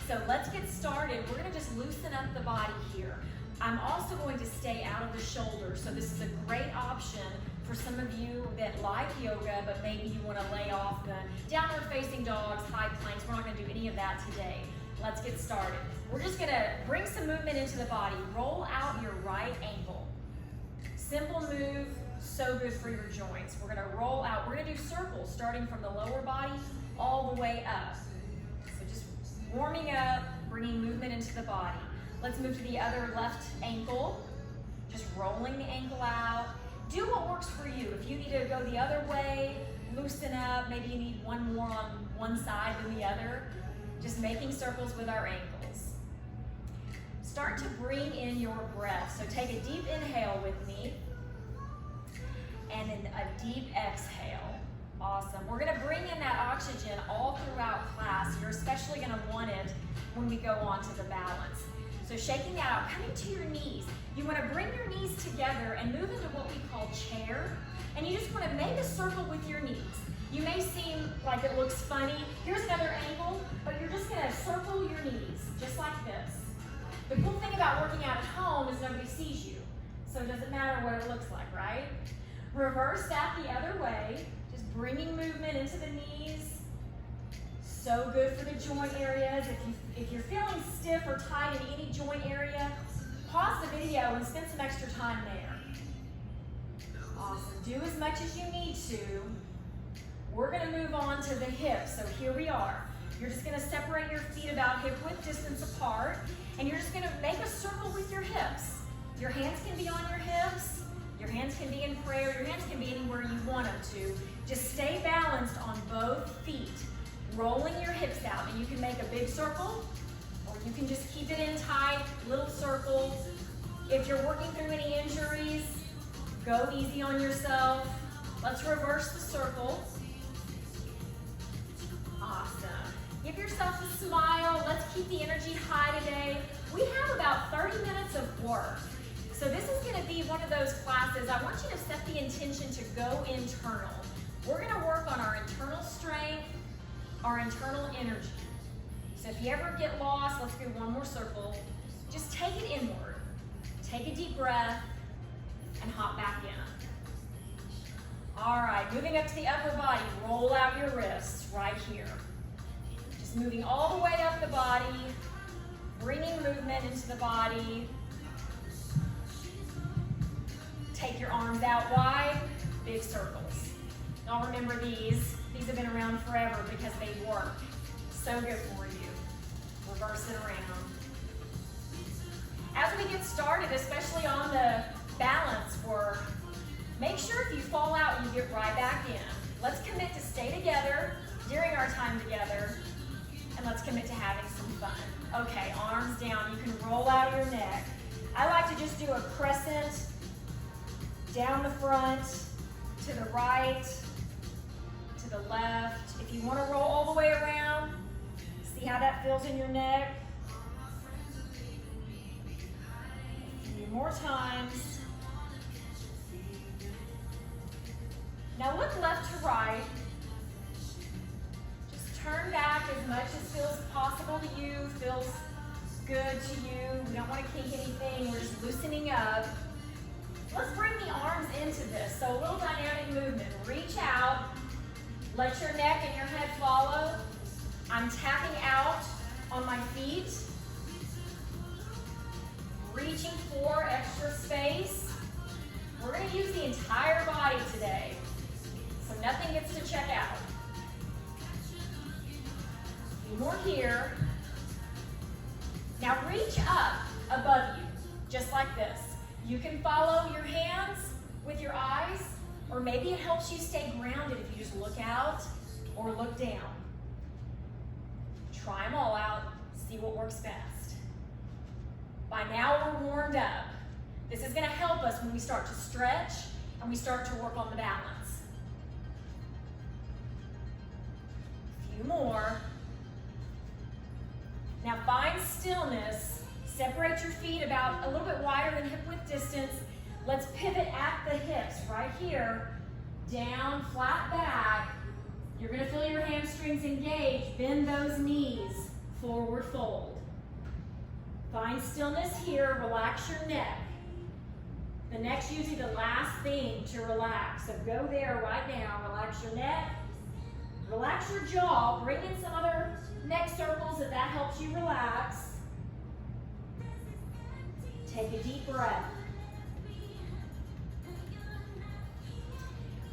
so let's get started. We're gonna just loosen up the body here. I'm also going to stay out of the shoulders, so this is a great option for some of you that like yoga, but maybe you wanna lay off the downward facing dogs, high planks. We're not gonna do any of that today. Let's get started. We're just gonna bring some movement into the body. Roll out your right ankle. Simple move, so good for your joints. We're gonna roll out. We're gonna do circles starting from the lower body all the way up. So just warming up, bringing movement into the body. Let's move to the other left ankle. Just rolling the ankle out. Do what works for you. If you need to go the other way, loosen up. Maybe you need one more on one side than the other. Just making circles with our ankles. Start to bring in your breath. So take a deep inhale with me. And then a deep exhale. Awesome. We're gonna bring in that oxygen all throughout class. You're especially gonna want it when we go on to the balance. So shaking that out, coming to your knees. You wanna bring your knees together and move into what we call chair. And you just wanna make a circle with your knees. You may seem like it looks funny. Here's another angle, but you're just gonna circle your knees, just like this. The cool thing about working out at home is nobody sees you. So it doesn't matter what it looks like, right? Reverse that the other way, just bringing movement into the knees. So good for the joint areas. If you're feeling stiff or tight in any joint area, pause the video and spend some extra time there. Awesome. Do as much as you need to. We're going to move on to the hips. So here we are. You're just going to separate your feet about hip width distance apart, and you're just going to make a circle with your hips. Your hands can be on your hips. Your hands can be in prayer. Your hands can be anywhere you want them to. Just stay balanced on both feet, rolling your hips out. And you can make a big circle, or you can just keep it in tight, little circles. If you're working through any injuries, go easy on yourself. Let's reverse the circle. Awesome. Give yourself a smile. Let's keep the energy high today. We have about 30 minutes of work. So this is going to be one of those classes. I want you to set the intention to go internal. We're going to work on our internal strength, our internal energy. So if you ever get lost, let's do one more circle. Just take it inward. Take a deep breath and hop back in. All right, moving up to the upper body. Roll out your wrists right here. Just moving all the way up the body, bringing movement into the body. Take your arms out wide, big circles. Now remember these have been around forever because they work. So good for you. Reverse it around. As we get started, especially on the balance work, make sure if you fall out, you get right back in. Let's commit to stay together during our time together, and let's commit to having some fun. Okay, arms down. You can roll out your neck. I like to just do a crescent down the front, to the right, to the left. If you want to roll all the way around, see how that feels in your neck. A few more times. Now look left to right. Just turn back as much as feels possible to you, feels good to you. We don't want to kink anything. We're just loosening up. Let's bring the arms into this. So a little dynamic movement. Reach out. Let your neck and your head follow. I'm tapping out on my feet. Reaching for extra space. We're going to use the entire body today, so nothing gets to check out. A few more here. Now reach up above you, just like this. You can follow your hands with your eyes, or maybe it helps you stay grounded if you just look out or look down. Try them all out, see what works best. By now we're warmed up. This is going to help us when we start to stretch and we start to work on the balance. A few more. Now find stillness. Separate your feet about a little bit wider than hip width distance. Let's pivot at the hips right here. Down, flat back. You're going to feel your hamstrings engage. Bend those knees. forward fold. Find stillness here, relax your neck. The neck's usually the last thing to relax, so go there right now. Relax your neck, relax your jaw, bring in some other neck circles if that helps you relax. Take a deep breath.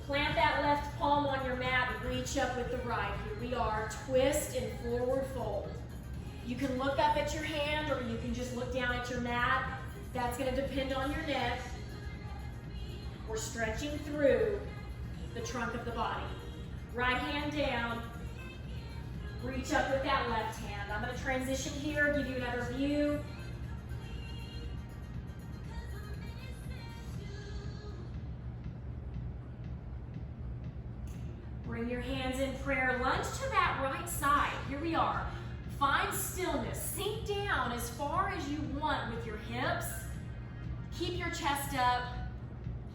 Plant that left palm on your mat and reach up with the right. Here we are, twist and forward fold. You can look up at your hand or you can just look down at your mat. That's going to depend on your neck. We're stretching through the trunk of the body. Right hand down, reach up with that left hand. I'm going to transition here, give you another view. Bring your hands in prayer, lunge to that right side. Here we are. Find stillness. Sink down as far as you want with your hips. Keep your chest up.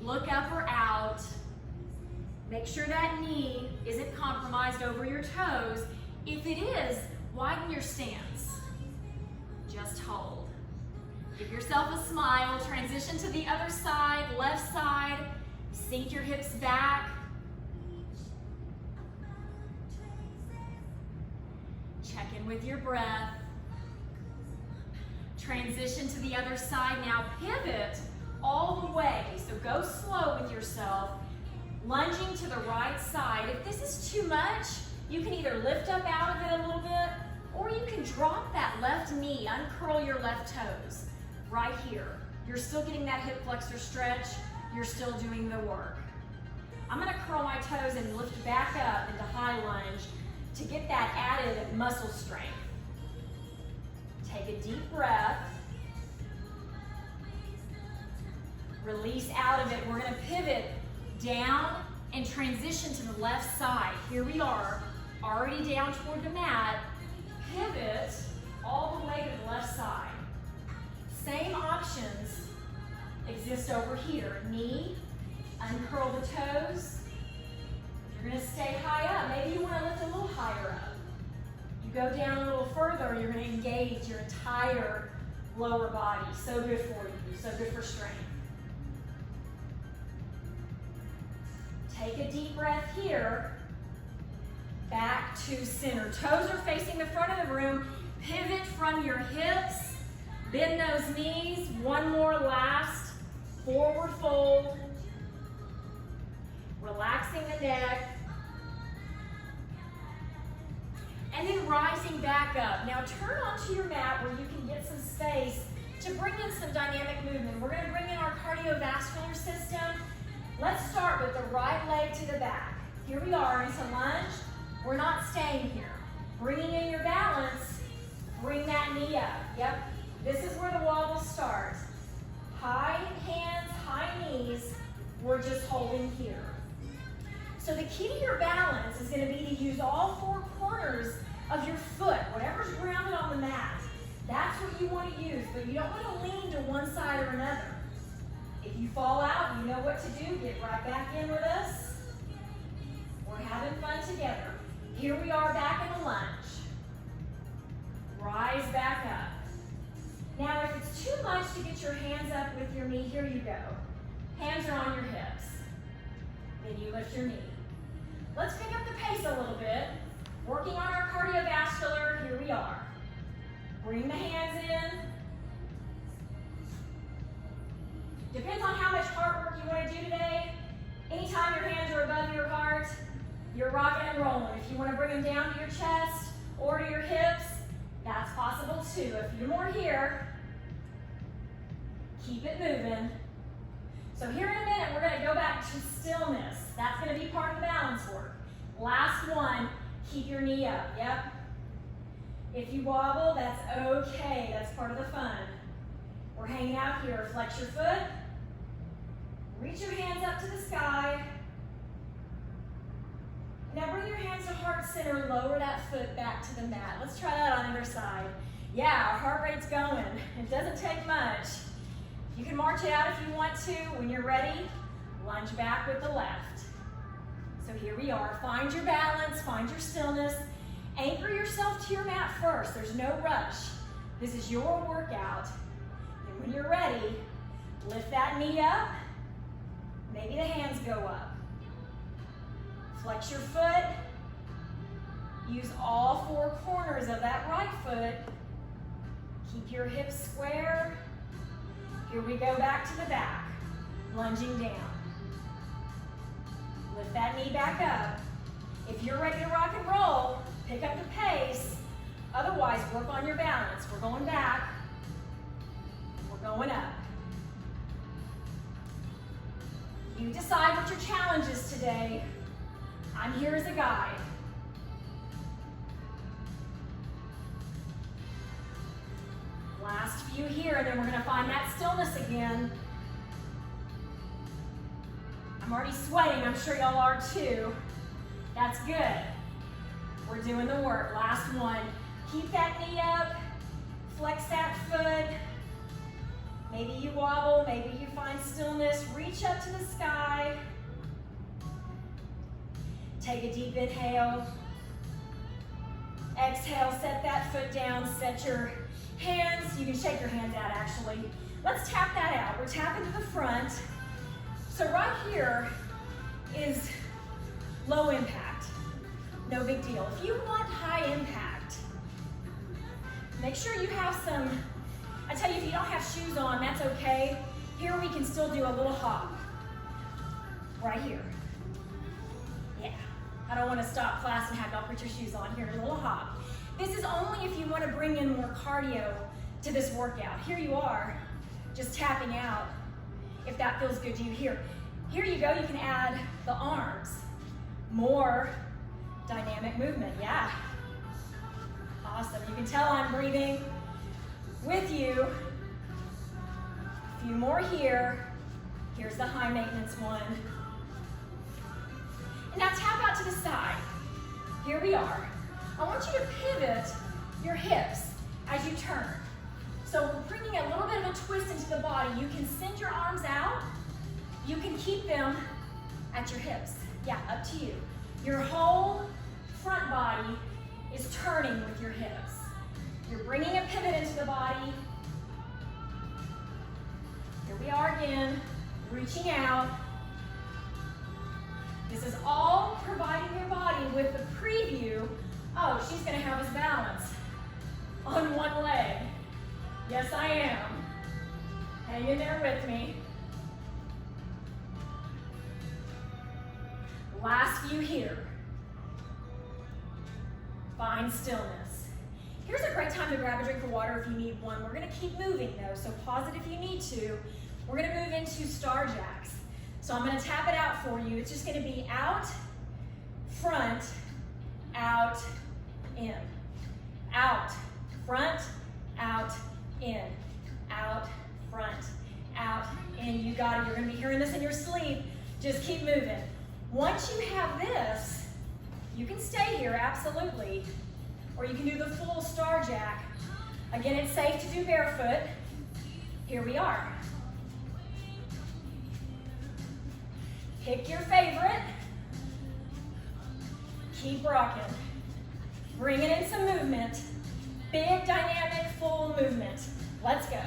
Look up or out. Make sure that knee isn't compromised over your toes. If it is, widen your stance. Just hold. Give yourself a smile. Transition to the other side, left side. Sink your hips back. Check in with your breath. Transition to the other side. Now pivot all the way. So go slow with yourself. Lunging to the right side. If this is too much, you can either lift up out of it a little bit, or you can drop that left knee, uncurl your left toes. Right here. You're still getting that hip flexor stretch. You're still doing the work. I'm going to curl my toes and lift back up into high lunge to get that added muscle strength. Take a deep breath. Release out of it. We're going to pivot down and transition to the left side. Here we are, already down toward the mat. Pivot all the way to the left side. Same options exist over here. Knee, uncurl the toes. You're going to stay high up. Maybe you want to lift a little higher up. You go down a little further, you're going to engage your entire lower body. So good for you, so good for strength. Take a deep breath here. Back to center. Toes are facing the front of the room. Pivot from your hips. Bend those knees. One more last. Forward fold. Relaxing the neck. And then rising back up. Now turn onto your mat where you can get some space to bring in some dynamic movement. We're going to bring in our cardiovascular system. Let's start with the right leg to the back. Here we are into lunge. We're not staying here. Bringing in your balance, bring that knee up. Yep, this is where the wobble starts. High hands, high knees. We're just holding here. So the key to your balance is going to be to use all four corners of your foot, whatever's grounded on the mat. That's what you want to use, but you don't want to lean to one side or another. If you fall out, you know what to do. Get right back in with us. We're having fun together. Here we are back in a lunge. Rise back up. Now, if it's too much to get your hands up with your knee, here you go. Hands are on your hips. Then you lift your knee. Let's pick up the pace a little bit. Working on our cardiovascular, here we are. Bring the hands in. Depends on how much heart work you want to do today. Anytime your hands are above your heart, you're rocking and rolling. If you want to bring them down to your chest or to your hips, that's possible too. A few more here. Keep it moving. So here in a minute, we're going to go back to stillness. That's going to be part of the balance work. Last one, keep your knee up. Yep. If you wobble, that's okay. That's part of the fun. We're hanging out here. Flex your foot. Reach your hands up to the sky. Now bring your hands to heart center. Lower that foot back to the mat. Let's try that on either side. Yeah, our heart rate's going. It doesn't take much. You can march it out if you want to. When you're ready, lunge back with the left. So here we are. Find your balance, find your stillness, Anchor yourself to your mat first. There's no rush. This is your workout. And when you're ready, lift that knee up. Maybe the hands go up. Flex your foot. Use all four corners of that right foot. Keep your hips square. Here we go back to the back. Lunging down. Lift that knee back up. If you're ready to rock and roll, pick up the pace. Otherwise, work on your balance. We're going back. We're going up. You decide what your challenge is today. I'm here as a guide. Last few here, and then we're going to find that stillness again. I'm already sweating. I'm sure y'all are too. That's good. We're doing the work. Last one. Keep that knee up. Flex that foot. Maybe you wobble. Maybe you find stillness. Reach up to the sky. Take a deep inhale. Exhale. Set that foot down. Set your hands. You can shake your hands out actually. Let's tap that out. We're tapping to the front. So right here is low impact. No big deal. If you want high impact, make sure you have some, I tell you, if you don't have shoes on, that's okay. Here we can still do a little hop. Right here. Yeah. I don't want to stop class and have y'all put your shoes on. Here, a little hop. This is only if you want to bring in more cardio to this workout. Here you are, just tapping out. If that feels good to you here. Here you go, you can add the arms. More dynamic movement, yeah. Awesome, you can tell I'm breathing with you. A few more here. Here's the high maintenance one. And now tap out to the side. Here we are. I want you to pivot your hips as you turn. So we're bringing a little bit of a twist into the body. You can send your arms out. You can keep them at your hips. Yeah, up to you. Your whole front body is turning with your hips. You're bringing a pivot into the body. Here we are again, reaching out. This is all providing your body with the preview. Oh, she's gonna have us balance on one leg. Yes, I am. Hang in there with me. Last few here. Find stillness. Here's a great time to grab a drink of water if you need one. We're gonna keep moving though, so pause it if you need to. We're gonna move into star jacks. So I'm gonna tap it out for you. It's just gonna be out, front, out, in. Out, front, out, in. Out, front, out, in. You got it. You're going to be hearing this in your sleep. Just keep moving. Once you have this, you can stay here, absolutely. Or you can do the full star jack. Again, it's safe to do barefoot. Here we are. Pick your favorite. Keep rocking. Bringing in some movement. Big, dynamic, full movement. Let's go.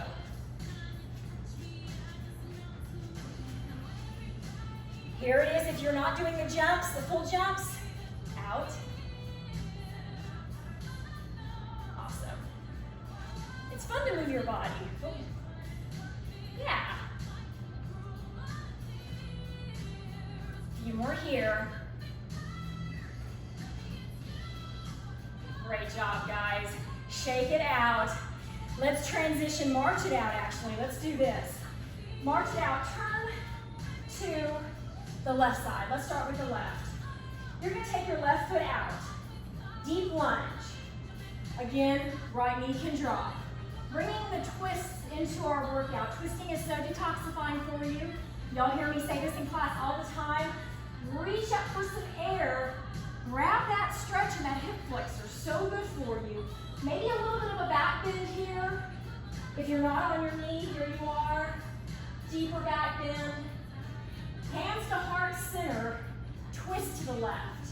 Here it is. If you're not doing the jumps, the full jumps, out. Awesome. It's fun to move your body. Yeah. A few more here. Great job, guys. Shake it out. Let's transition, march it out actually. Let's do this. March it out, turn to the left side. Let's start with the left. You're gonna take your left foot out. Deep lunge. Again, right knee can drop. Bringing the twists into our workout. Twisting is so detoxifying for you. Y'all hear me say this in class all the time. Reach up for some air. Grab that stretch and that hip flexor, so good for you. Maybe a little bit of a back bend here. If you're not on your knee, here you are. Deeper back bend. Hands to heart center, twist to the left.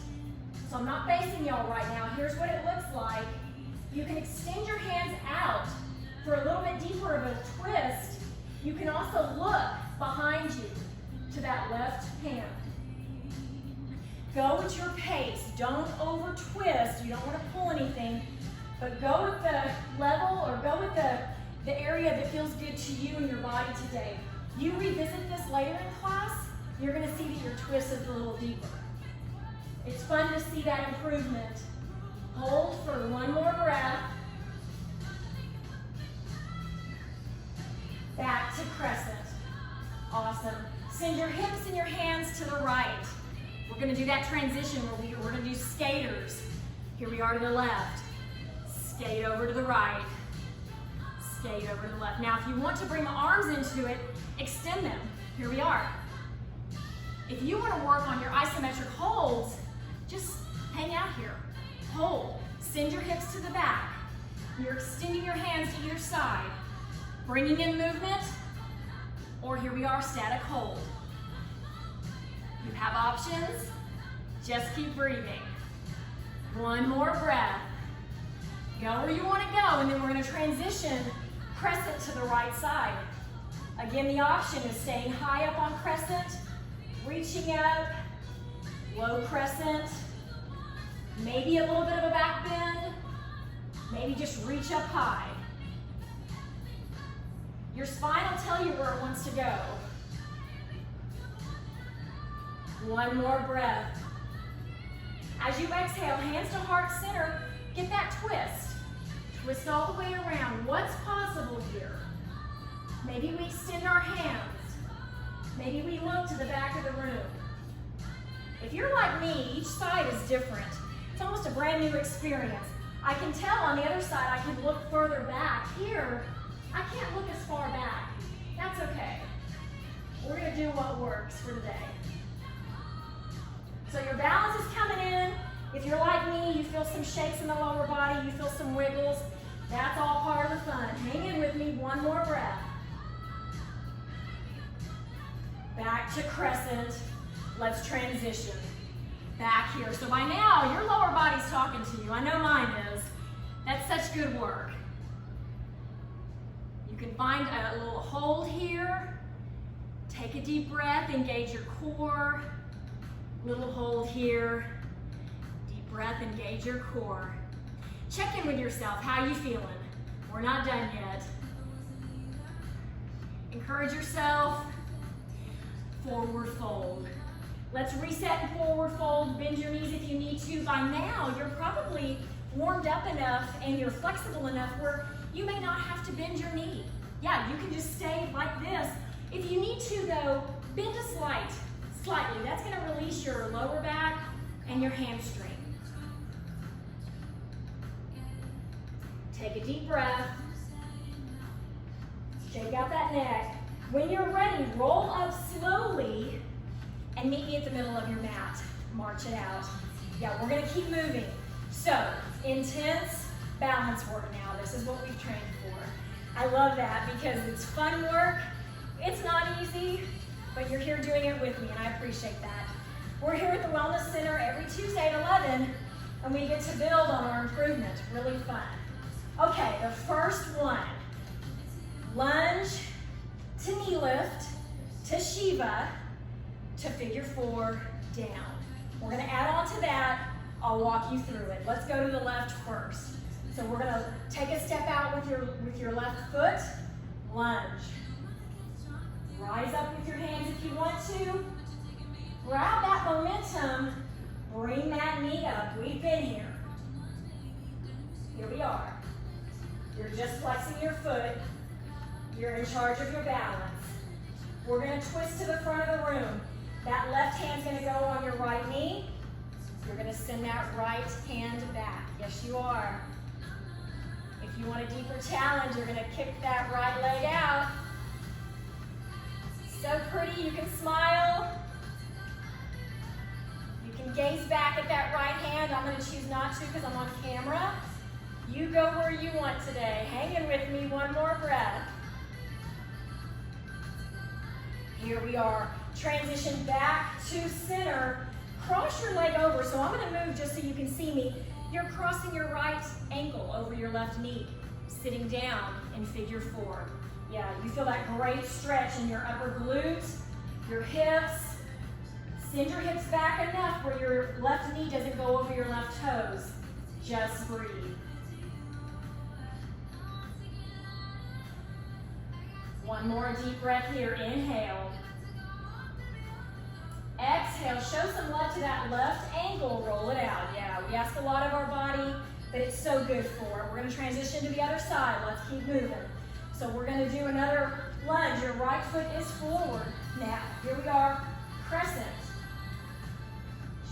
So I'm not facing y'all right now. Here's what it looks like. You can extend your hands out for a little bit deeper of a twist. You can also look behind you to that left hand. Go at your pace. Don't over twist. You don't want to pull anything, but go with the level or go with the area that feels good to you and your body today. You revisit this later in class, you're going to see that your twist is a little deeper. It's fun to see that improvement. Hold for one more breath. Back to crescent. Awesome. Send your hips and your hands to the right. We're going to do that transition where we're going to do skaters. Here we are to the left. Skate over to the right. Skate over to the left. Now, if you want to bring the arms into it, extend them. Here we are. If you want to work on your isometric holds, just hang out here. Hold. Send your hips to the back. You're extending your hands to either side. Bringing in movement, or here we are, static hold. You have options. Just keep breathing. One more breath. Go where you want to go, and then we're going to transition crescent to the right side. Again, the option is staying high up on crescent, reaching up, low crescent, maybe a little bit of a back bend, maybe just reach up high. Your spine will tell you where it wants to go. One more breath. As you exhale, hands to heart center, get that twist. Twist all the way around. What's possible here? Maybe we extend our hands. Maybe we look to the back of the room. If you're like me, each side is different. It's almost a brand new experience. I can tell on the other side, I can look further back. Here, I can't look as far back. That's okay. We're gonna do what works for today. So your balance is coming in. If you're like me, you feel some shakes in the lower body, you feel some wiggles. That's all part of the fun. Hang in with me, one more breath. Back to crescent. Let's transition. Back here. So by now, your lower body's talking to you. I know mine is. That's such good work. You can find a little hold here. Take a deep breath, engage your core. Little hold here. Deep breath, engage your core. Check in with yourself. How you feeling? We're not done yet. Encourage yourself. Forward fold. Let's reset and forward fold. Bend your knees if you need to. By now, you're probably warmed up enough and you're flexible enough where you may not have to bend your knee. Yeah, you can just stay like this. If you need to, though, bend a slightly. That's going to release your lower back and your hamstring. Take a deep breath. Shake out that neck. When you're ready, roll up slowly and meet me at the middle of your mat. March it out. Yeah, we're going to keep moving. So, intense balance work now. This is what we've trained for. I love that because it's fun work. It's not easy, but you're here doing it with me, and I appreciate that. We're here at the Wellness Center every Tuesday at 11, and we get to build on our improvement. Really fun. Okay, the first one. Lunge to knee lift, to Shiva, to figure 4 down. We're gonna add on to that. I'll walk you through it. Let's go to the left first. So we're gonna take a step out with your left foot, lunge. Rise up with your hands if you want to. Grab that momentum, bring that knee up. We've been here. Here we are. You're just flexing your foot. You're in charge of your balance. We're gonna twist to the front of the room. That left hand's gonna go on your right knee. You're gonna send that right hand back. Yes, you are. If you want a deeper challenge, you're gonna kick that right leg out. So pretty, you can smile. You can gaze back at that right hand. I'm gonna choose not to because I'm on camera. You go where you want today. Hang in with me, one more breath. Here we are. Transition back to center. cross your leg over. So I'm gonna move just so you can see me. You're crossing your right ankle over your left knee, sitting down in figure 4. Yeah, you feel that great stretch in your upper glutes, your hips. Send your hips back enough where your left knee doesn't go over your left toes. Just breathe. One more deep breath here. Inhale. Exhale. Show some love to that left ankle. Roll it out. Yeah, we ask a lot of our body, but it's so good for it. We're going to transition to the other side. Let's keep moving. So we're going to do another lunge. Your right foot is forward. Now, here we are. Crescent.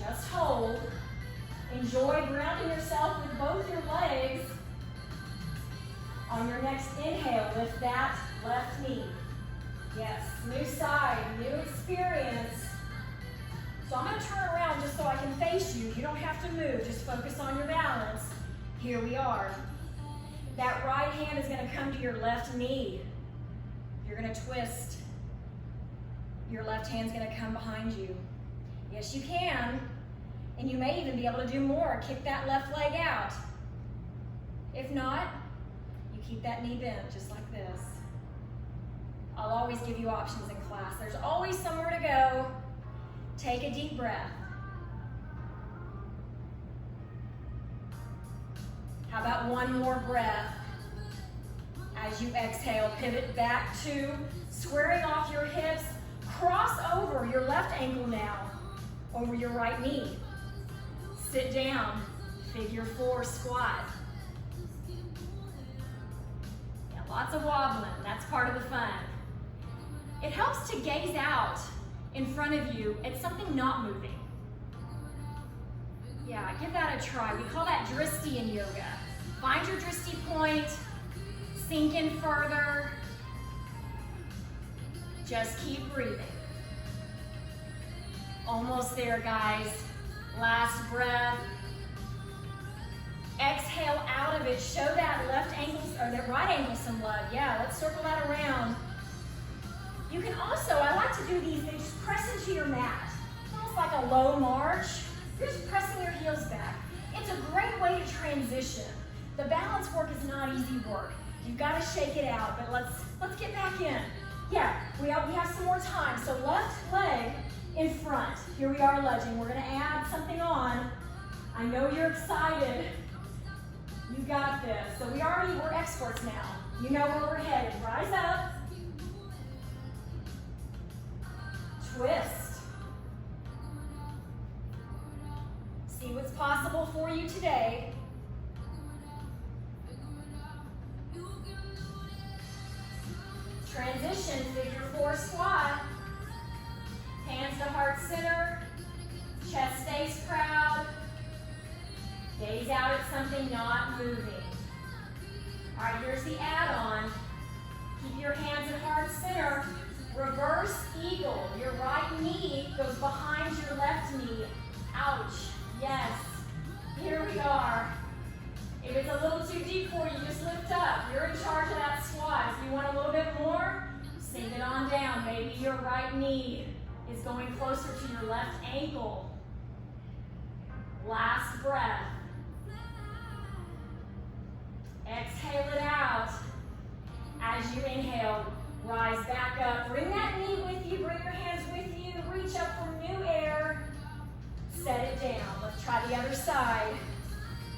Just hold. Enjoy grounding yourself with both your legs. On your next inhale, lift that left knee. Yes, new side, new experience. So I'm going to turn around just so I can face you. You don't have to move, just focus on your balance. Here we are. That right hand is going to come to your left knee. You're going to twist. Your left hand's going to come behind you. Yes, you can. And you may even be able to do more. Kick that left leg out. If not, you keep that knee bent just like this. I'll always give you options in class. There's always somewhere to go. Take a deep breath. How about one more breath? As you exhale, pivot back to squaring off your hips. Cross over your left ankle now, over your right knee. Sit down, figure 4 squat. Yeah, lots of wobbling, that's part of the fun. It helps to gaze out in front of you at something not moving. Yeah, give that a try. We call that dristi in yoga. Find your dristi point, sink in further. Just keep breathing. Almost there, guys. Last breath. Exhale out of it. Show that left ankle, or that right ankle some love. Yeah, let's circle that around. You can also, I like to do these, they just press into your mat. It's almost like a low march. You're just pressing your heels back. It's a great way to transition. The balance work is not easy work. You've got to shake it out, but let's get back in. Yeah, we have some more time. So left leg in front. Here we are lunging. We're going to add something on. I know you're excited. You got this. So we're experts now. You know where we're headed. Rise up. Twist. See what's possible for you today. Transition, figure 4 squat. Hands to heart center. Chest stays proud. Gaze out at something not moving. All right, here's the add-on. Keep your hands at heart center. Reverse eagle. Your right knee goes behind your left knee. Ouch. Yes. Here we are. If it's a little too deep for you, just lift up. You're in charge of that squat. If you want a little bit more, sink it on down. Maybe your right knee is going closer to your left ankle. Last breath. Exhale it out. As you inhale, rise back up. Bring that knee with you. Bring your hands with you. Reach up for new air. Set it down. Let's try the other side.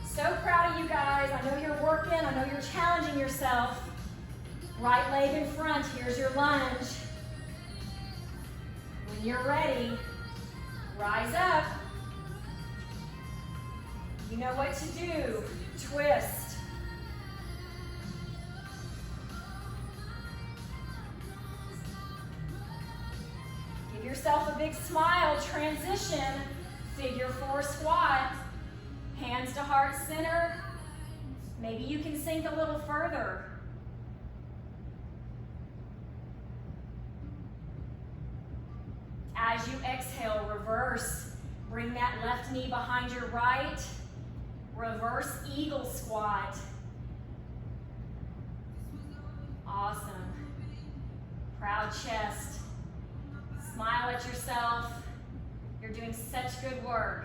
So proud of you guys. I know you're working. I know you're challenging yourself. Right leg in front. Here's your lunge. When you're ready, rise up. You know what to do. Twist. Give yourself a big smile. Transition. Figure 4 squat. Hands to heart center. Maybe you can sink a little further. As you exhale, reverse. Bring that left knee behind your right. Reverse eagle squat. Awesome. Proud chest. Smile at yourself. You're You're doing such good work.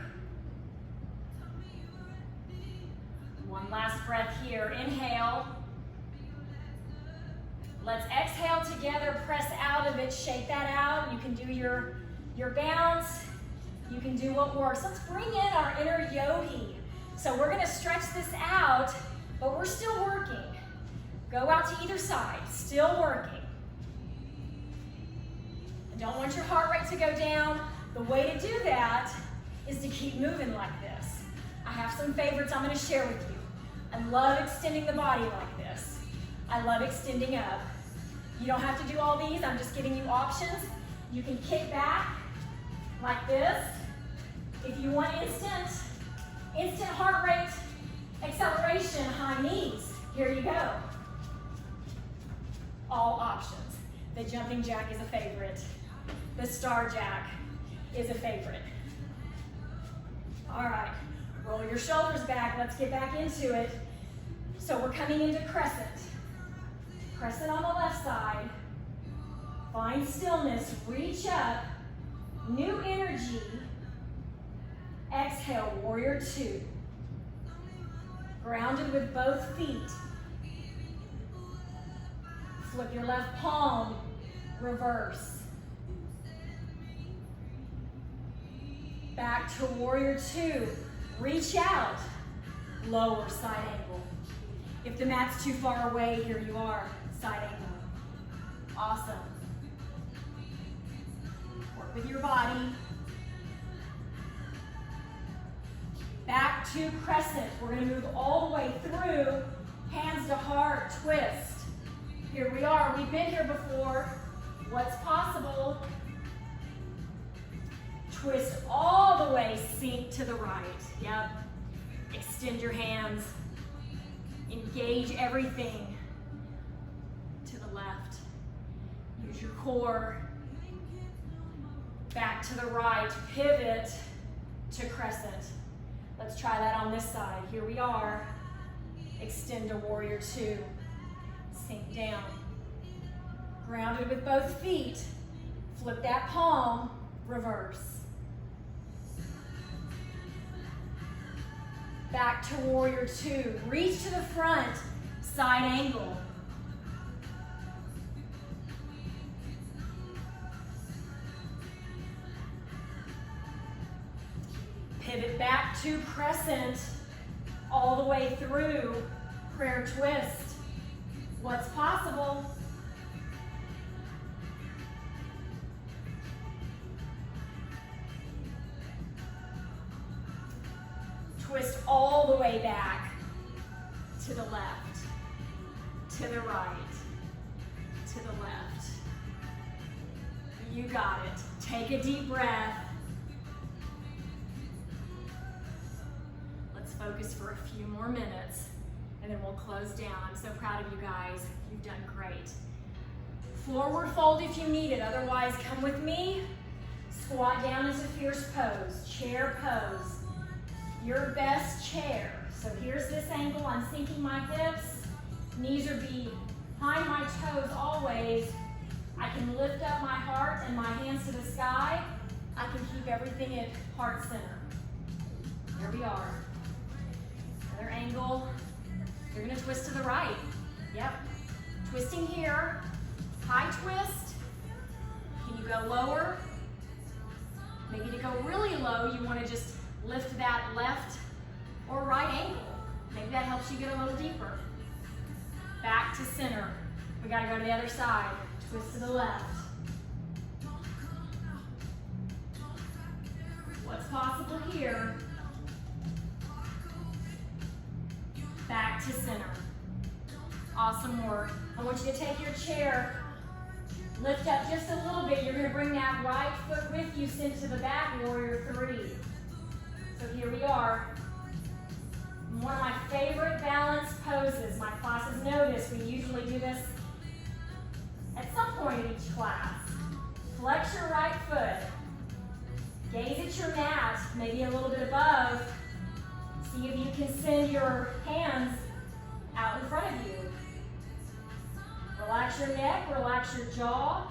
One last breath here. Inhale. Let's exhale together. Press out of it. Shake that out. You can do your bounce. You can do what works. Let's bring in our inner yogi. So we're going to stretch this out, but we're still working. Go out to either side. Still working. I don't want your heart rate to go down. The way to do that is to keep moving like this. I have some favorites I'm going to share with you. I love extending the body like this. I love extending up. You don't have to do all these. I'm just giving you options. You can kick back like this. If you want instant heart rate acceleration, high knees, here you go. All options. The jumping jack is a favorite. The star jack is a favorite. All right, roll your shoulders back. Let's get back into it. So we're coming into crescent. Crescent on the left side. Find stillness, reach up, new energy. Exhale, warrior two. Grounded with both feet. Flip your left palm, reverse. Back to warrior two. Reach out, lower side angle. If the mat's too far away, here you are, side angle. Awesome. Work with your body. Back to crescent. We're going to move all the way through, hands to heart, twist. Here we are. We've been here before. What's possible? Twist all the way, sink to the right. Yep. Extend your hands. Engage everything to the left. Use your core. Back to the right. Pivot to crescent. Let's try that on this side. Here we are. Extend to warrior two. Sink down. Grounded with both feet. Flip that palm. Reverse. Back to warrior two. Reach to the front. Side angle. Pivot back to crescent. All the way through. Prayer twist. What's possible? Twist all the way back to the left, to the right, to the left. You got it. Take a deep breath. Let's focus for a few more minutes and then we'll close down. I'm so proud of you guys. You've done great. Forward fold if you need it. Otherwise, come with me. Squat down into fierce pose, chair pose. Your best chair. So here's this angle. I'm sinking my hips. Knees are behind my toes always. I can lift up my heart and my hands to the sky. I can keep everything at heart center. Here we are. Another angle. You're going to twist to the right. Yep. Twisting here. High twist. Can you go lower? Maybe to go really low, you want to just lift that left or right angle. Maybe that helps you get a little deeper. Back to center. We got to go to the other side. Twist to the left. What's possible here? Back to center. Awesome work. I want you to take your chair, lift up just a little bit. You're going to bring that right foot with you, send to the back, warrior three. So here we are. One of my favorite balance poses. My classes know this. We usually do this at some point in each class. Flex your right foot. Gaze at your mat, maybe a little bit above. See if you can send your hands out in front of you. Relax your neck, relax your jaw.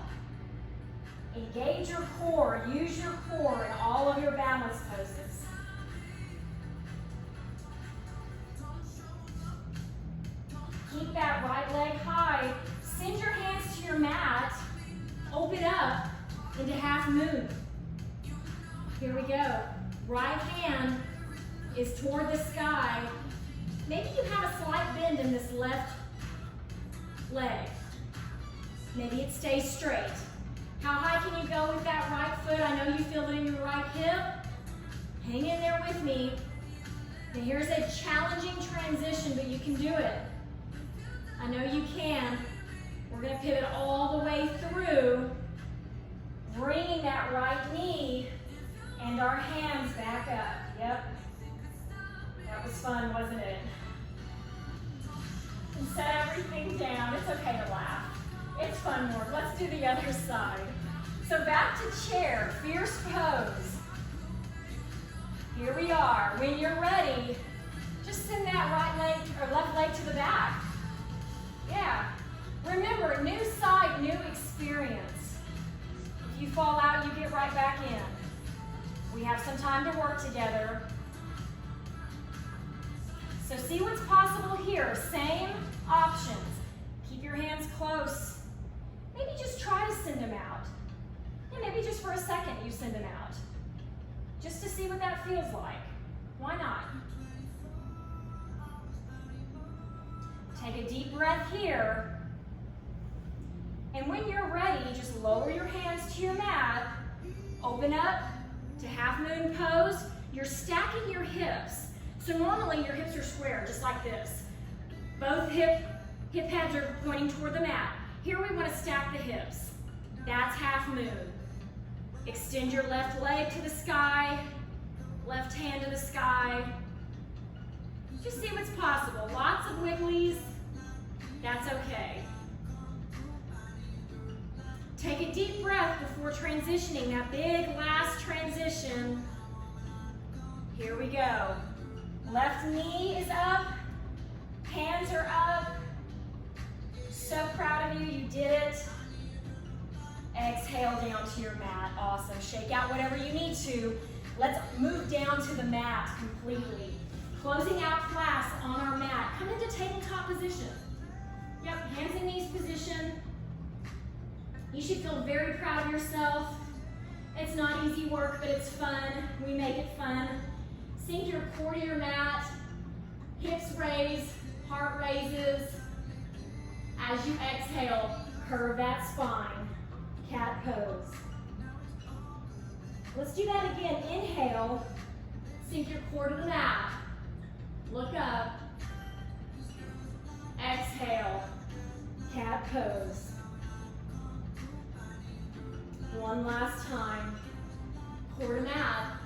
Engage your core. Use your core in all of your balance poses. Keep that right leg high. Send your hands to your mat. Open up into half moon. Here we go. Right hand is toward the sky. Maybe you have a slight bend in this left leg. Maybe it stays straight. How high can you go with that right foot? I know you feel it in your right hip. Hang in there with me. Now here's a challenging transition, but you can do it. I know you can. We're going to pivot all the way through, bringing that right knee and our hands back up. Yep. That was fun, wasn't it? And set everything down. It's okay to laugh. It's fun work. Let's do the other side. So back to chair, fierce pose. Here we are. When you're ready, just send that right leg or left leg to the back. Yeah. Remember, new side, new experience. If you fall out, you get right back in. We have some time to work together. So see what's possible here. Same options. Keep your hands close. Maybe just try to send them out. And maybe just for a second you send them out. Just to see what that feels like. Why not? Take a deep breath here. And when you're ready, just lower your hands to your mat. Open up to half moon pose. You're stacking your hips. So normally your hips are square, just like this. Both hip pads are pointing toward the mat. Here we want to stack the hips. That's half moon. Extend your left leg to the sky, left hand to the sky. Just see what's possible. Lots of wigglies. That's okay. Take a deep breath before transitioning, that big last transition. Here we go. Left knee is up, hands are up. So proud of you, you did it. Exhale down to your mat, awesome. Shake out whatever you need to. Let's move down to the mat completely. Closing out class on our mat. Come into tabletop position. Yep, hands and knees position. You should feel very proud of yourself. It's not easy work, but it's fun. We make it fun. Sink your core to your mat. Hips raise, heart raises. As you exhale, curve that spine. Cat pose. Let's do that again. Inhale, sink your core to the mat. Look up. Exhale, cat pose. One last time. Core to mat.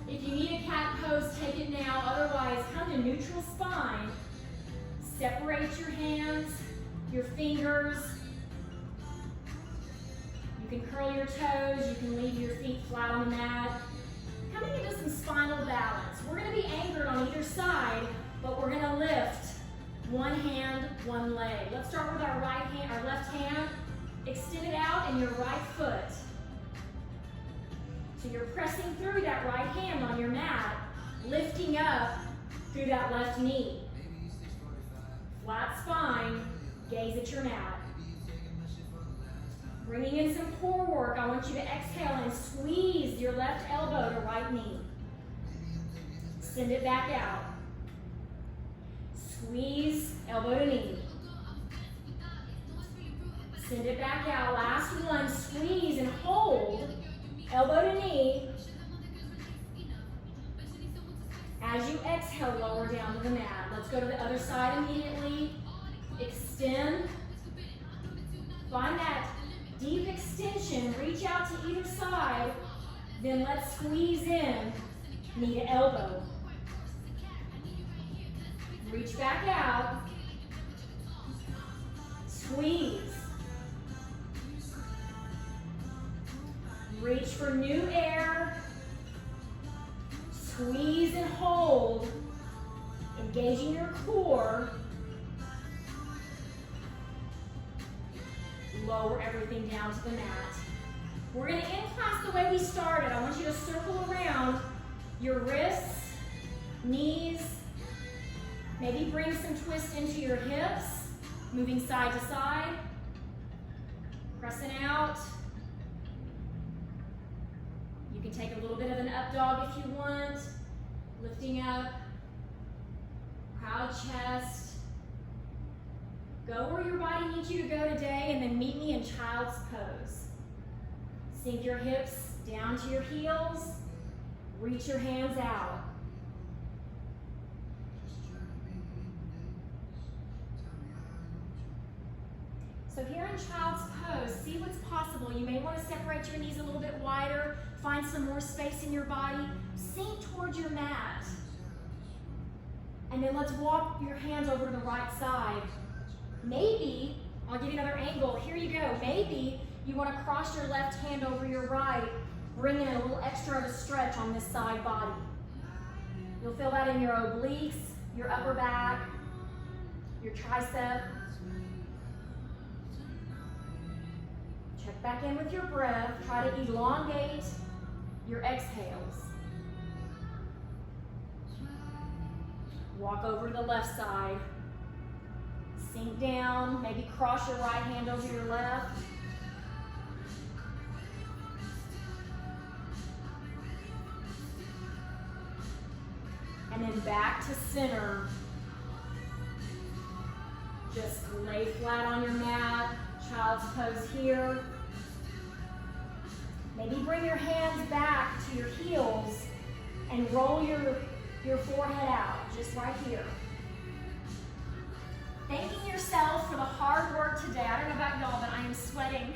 If you need a cat pose, take it now. Otherwise, come to neutral spine. Separate your hands, your fingers. You can curl your toes. You can leave your feet flat on the mat. Coming into some spinal balance. We're going to be anchored on either side, but we're going to lift one hand, one leg. Let's start with our right hand, our left hand. Extend it out and your right foot. So you're pressing through that right hand on your mat, lifting up through that left knee. Flat spine, gaze at your mat. Bringing in some core work, I want you to exhale and squeeze your left elbow to right knee. Send it back out. Squeeze, elbow to knee. Send it back out. Last one, squeeze and hold, elbow to knee. As you exhale, lower down to the mat. Let's go to the other side immediately. Extend. Find that deep extension. Reach out to either side. Then let's squeeze in, knee to elbow. Reach back out. Squeeze. Reach for new air. Squeeze and hold. Engaging your core. lower everything down to the mat. We're gonna end class the way we started. I want you to circle around your wrists, knees, maybe bring some twist into your hips, moving side to side, pressing out. You can take a little bit of an up dog if you want, lifting up, proud chest. Go where your body needs you to go today, and then meet me in child's pose. Sink your hips down to your heels, reach your hands out. So here in child's pose, see what's possible. You may want to separate your knees a little bit wider, find some more space in your body, sink towards your mat. And then let's walk your hands over to the right side. Maybe, I'll give you another angle, here you go. Maybe you want to cross your left hand over your right, bring in a little extra of a stretch on this side body. You'll feel that in your obliques, your upper back, your tricep. Check back in with your breath. Try to elongate your exhales. Walk over to the left side. Sink down, maybe cross your right hand over your left. And then back to center. Just lay flat on your mat, child's pose here. Maybe bring your hands back to your heels and roll your forehead out, just right here. Thanking yourself for the hard work today. I don't know about y'all, but I am sweating.